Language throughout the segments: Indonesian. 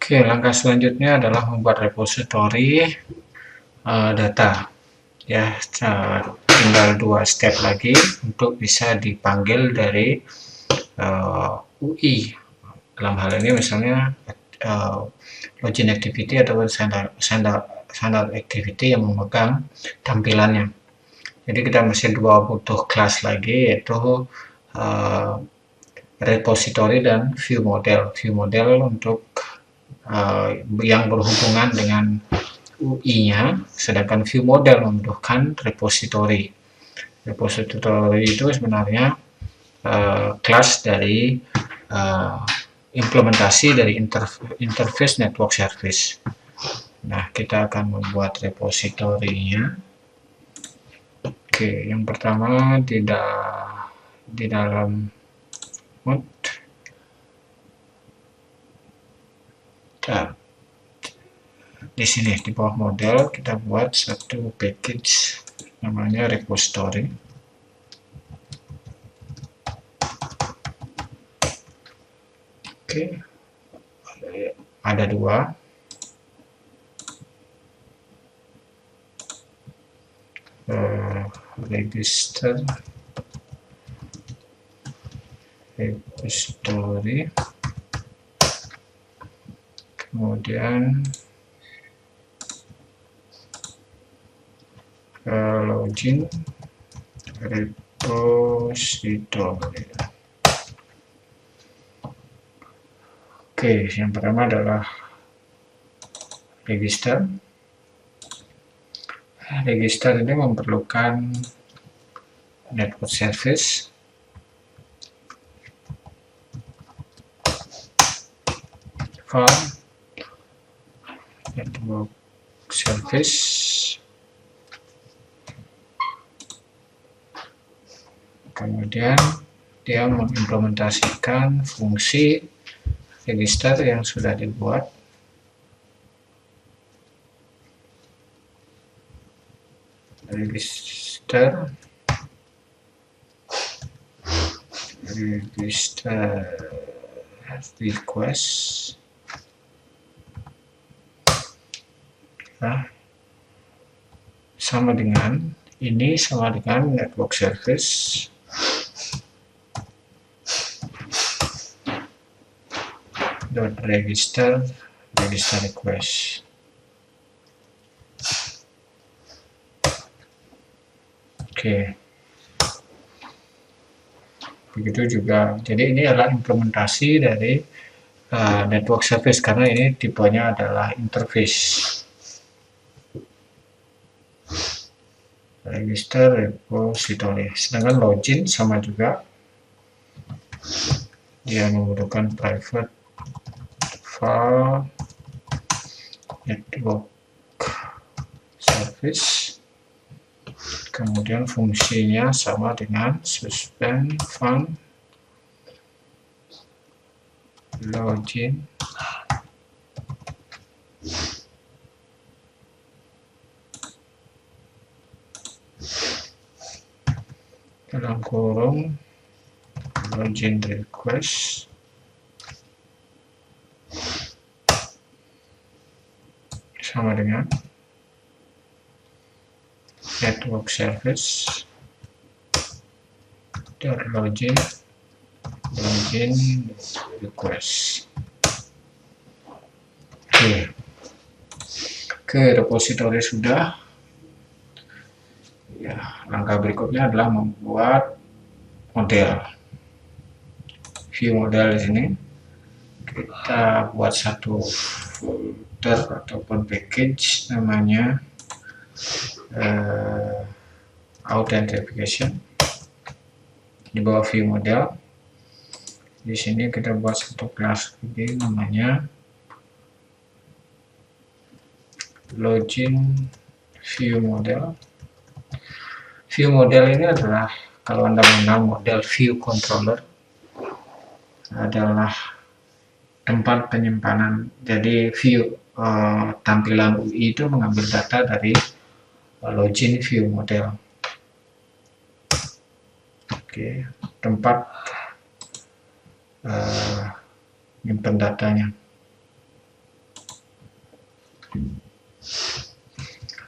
Oke, langkah selanjutnya adalah membuat repository data. Ya, tinggal 2 step lagi untuk bisa dipanggil dari UI. Dalam hal ini misalnya login activity atau standard activity yang memegang tampilannya. Jadi kita masih butuh kelas lagi, yaitu repository dan view model. View model untuk yang berhubungan dengan UI-nya, sedangkan view model membutuhkan repository. Repository itu sebenarnya kelas dari implementasi dari interface network service. Nah, kita akan membuat repositorinya. Oke, yang pertama di dalam mode di sini di bawah model kita buat satu package namanya repository. Oke, ada 2. repository, kemudian login repository. Oke, yang pertama adalah register. Register ini memerlukan network service, file, network service, kemudian dia mengimplementasikan fungsi register yang sudah dibuat. Register request. Nah, sama dengan network service register request. Oke, begitu juga. Jadi ini adalah implementasi dari network service karena ini tipenya adalah interface. Register repository. Sedangkan login sama juga, dia membutuhkan private file network service, kemudian fungsinya sama dengan suspend fund login dalam kurung login request sama dengan network service login request. Oke, repository sudah. Ya, langkah berikutnya adalah membuat model. View model di sini. Kita buat satu folder ataupun package namanya authentication. Di bawah view model, di sini kita buat satu kelas lagi namanya login view model. View model ini adalah, kalau Anda mengenal model view controller, adalah tempat penyimpanan. Jadi view tampilan UI itu mengambil data dari login view model. Oke, tempat nyimpen datanya.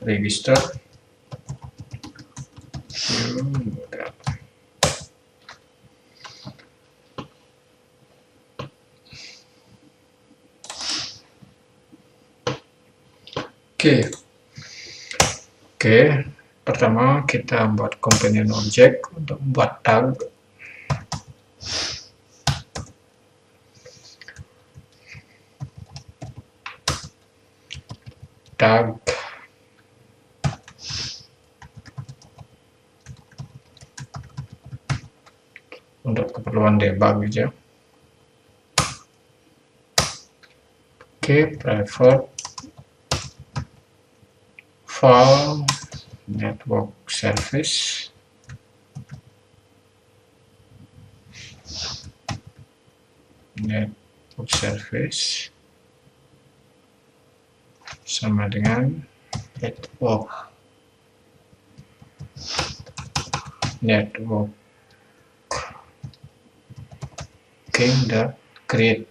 register. Oke, pertama kita buat companion object untuk buat tag. Untuk keperluan debug aja. Oke, private file network service. Network service sama dengan network udah create.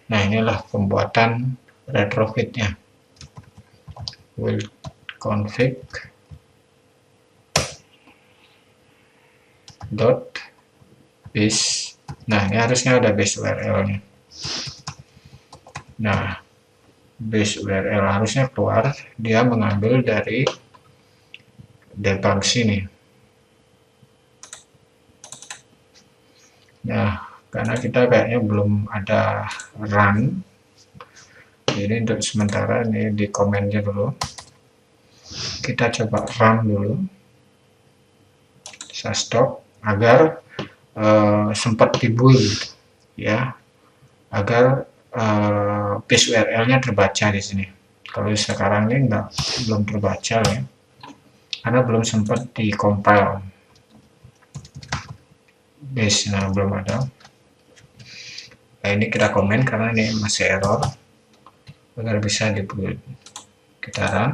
Nah, inilah pembuatan retrofitnya. Will config dot base. Nah, ini harusnya ada base URL-nya. Nah, base URL harusnya keluar, dia mengambil dari debug sini. Nah, karena kita kayaknya belum ada run, jadi untuk sementara ini di komennya dulu. Kita coba run dulu. Saya stop agar sempat dibuild, ya, agar base URL-nya terbaca di sini. Kalau sekarang ini belum terbaca ya, karena belum sempat di compile base-nya, belum ada. Nah, ini kita komen karena ini masih error, agar bisa dibuild. Kita run.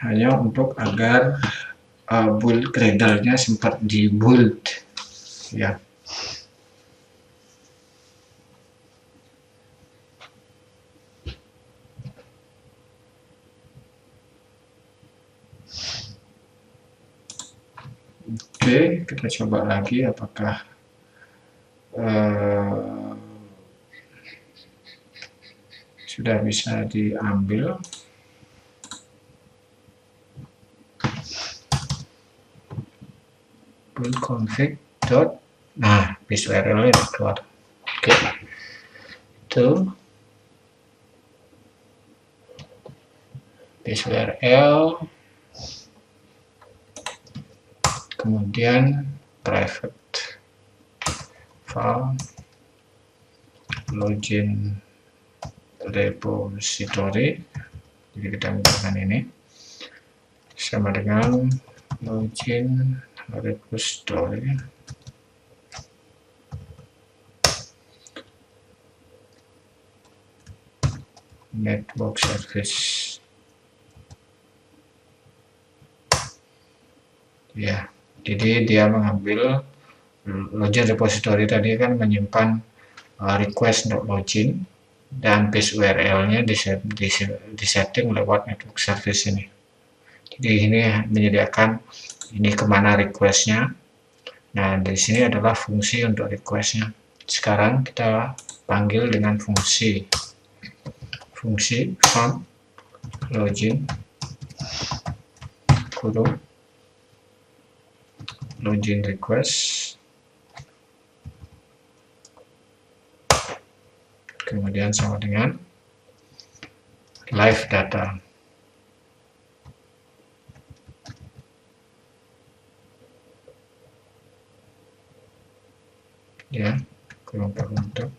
Hanya untuk agar build Gradle-nya sempat dibuild, ya. Oke, kita coba lagi apakah sudah bisa diambil. Build config dot, nah, base URL nya keluar. Oke, itu base URL, kemudian private file login repository, jadi kita menggunakan ini sama dengan login repository network service, ya. Jadi dia mengambil login repository tadi kan menyimpan request untuk login, dan base URL-nya disetting lewat network service ini. Jadi ini menyediakan ini kemana requestnya. Nah, di sini adalah fungsi untuk requestnya. Sekarang kita panggil dengan fungsi from login kurung login request, kemudian sama dengan live data. Ya, kurung untuk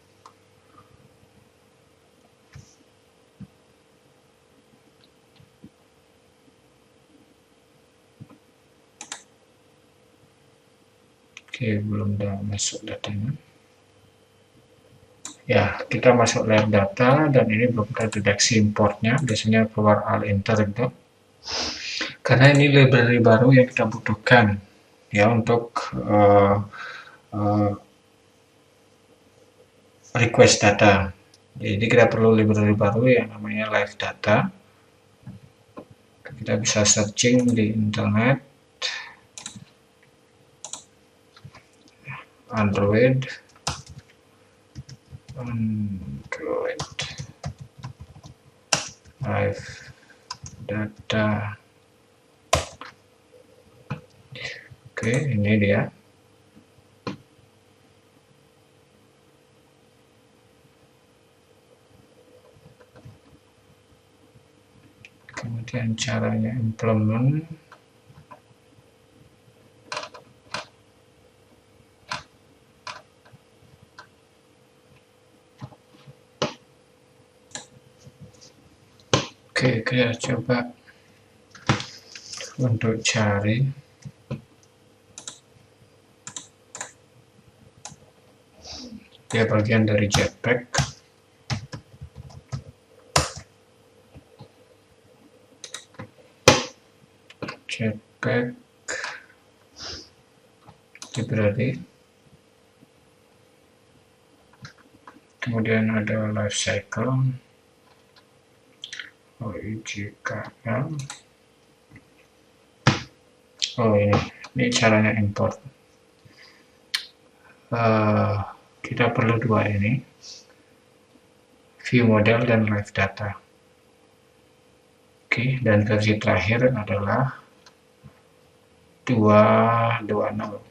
oke, belum ada masuk datanya. Ya, kita masuk live data dan ini belum terdeteksi importnya, biasanya keluar all enter itu. Karena ini library baru yang kita butuhkan ya untuk request data. Jadi kita perlu library baru yang namanya live data. Kita bisa searching di internet, Android live data. Oke, ini dia. Kemudian caranya implement. Oke, kita coba untuk cari. Dia bagian dari Jetpack. Jetpack library. Kemudian ada life cycle, OIGKL. Oh, ini caranya import. Kita perlu dua ini, view model dan live data. Oke, dan versi terakhir adalah 2.2.0.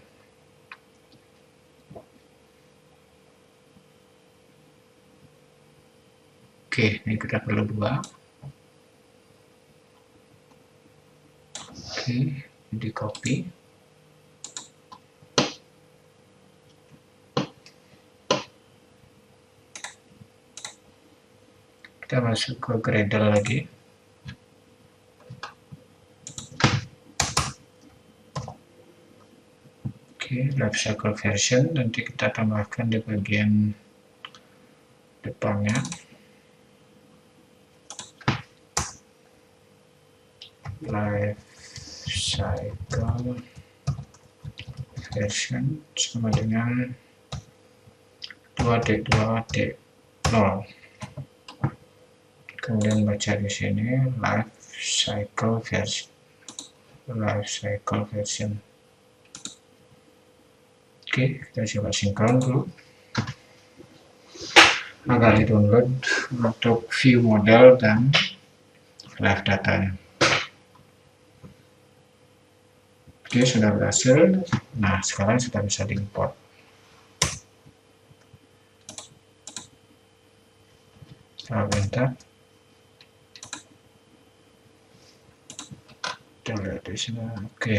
Oke, ini kita perlu dua. Oke, di copy. Kita masuk ke Gradle lagi. Oke, life cycle version nanti kita tambahkan di bagian depannya. Life cycle version sama dengan 2.2.0. Kemudian baca di sini life cycle version. Oke, kita coba sinkron dulu agar di download untuk view model dan live datanya. Oke, sudah berhasil. Nah, sekarang sudah bisa diimport. Kita bentar. Kita lihat di sini. Oke.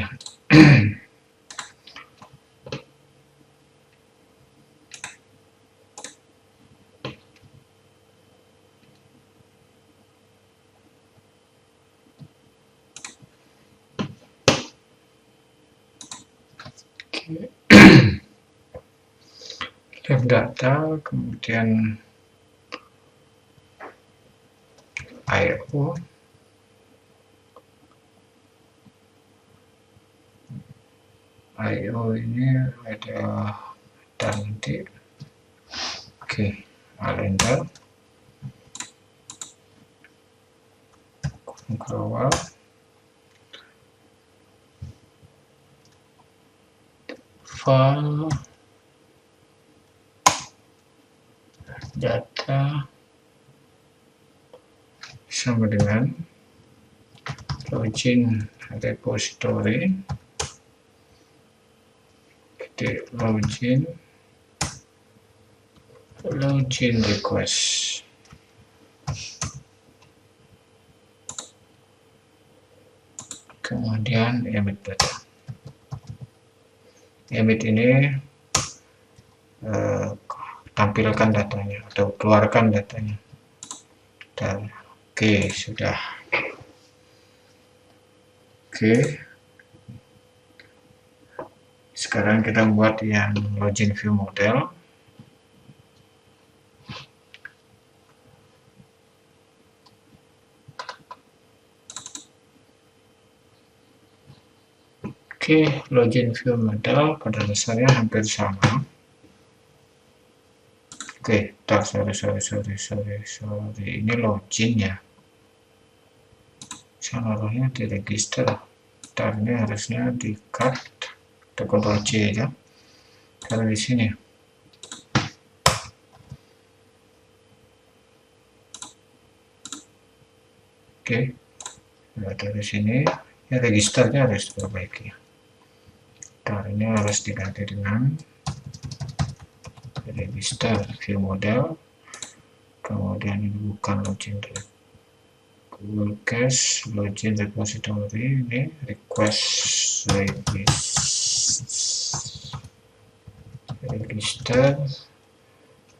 Live data, kemudian I/O, ini ada nanti. Oke, enter, keluar. File data sama dengan login repository, kita login request. Kemudian emit data. Emit ini tampilkan datanya atau keluarkan datanya. Dan oke, sudah. Oke. Sekarang kita buat yang login view model. Oke, login view model pada dasarnya hampir sama. Oke, sorry, ini login ya. Saya naruhnya di register. Ini harusnya di cut atau Ctrl C ya. Karena di sini. Oke, dari sini ya registernya harus diperbaiki. Ini harus diganti dengan register view model. Kemudian ini bukan login Google Cache, login repository, ini request register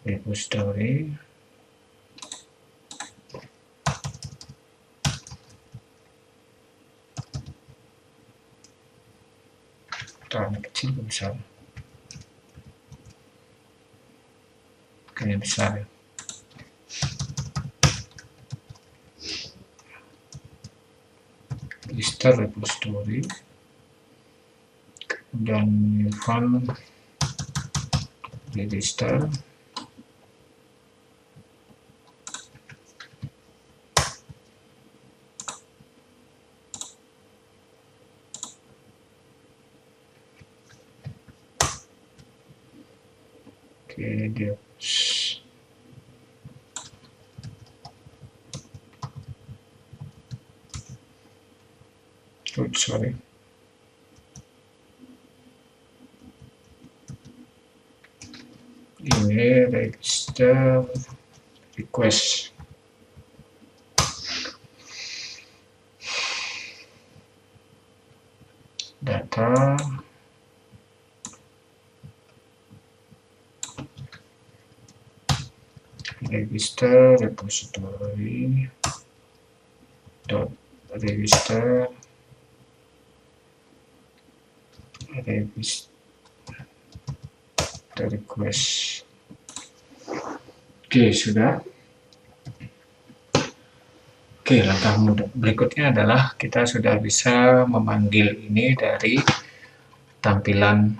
repository. Ini kecil besar, ini besar ya. Register repository, dan file register. Oke, dia sorry. Ini register request. Data register repository dot register request. Oke, sudah. Oke, langkah berikutnya adalah kita sudah bisa memanggil ini dari tampilan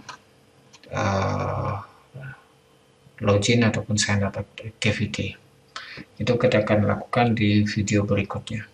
login ataupun sign up activity. Itu kita akan lakukan di video berikutnya.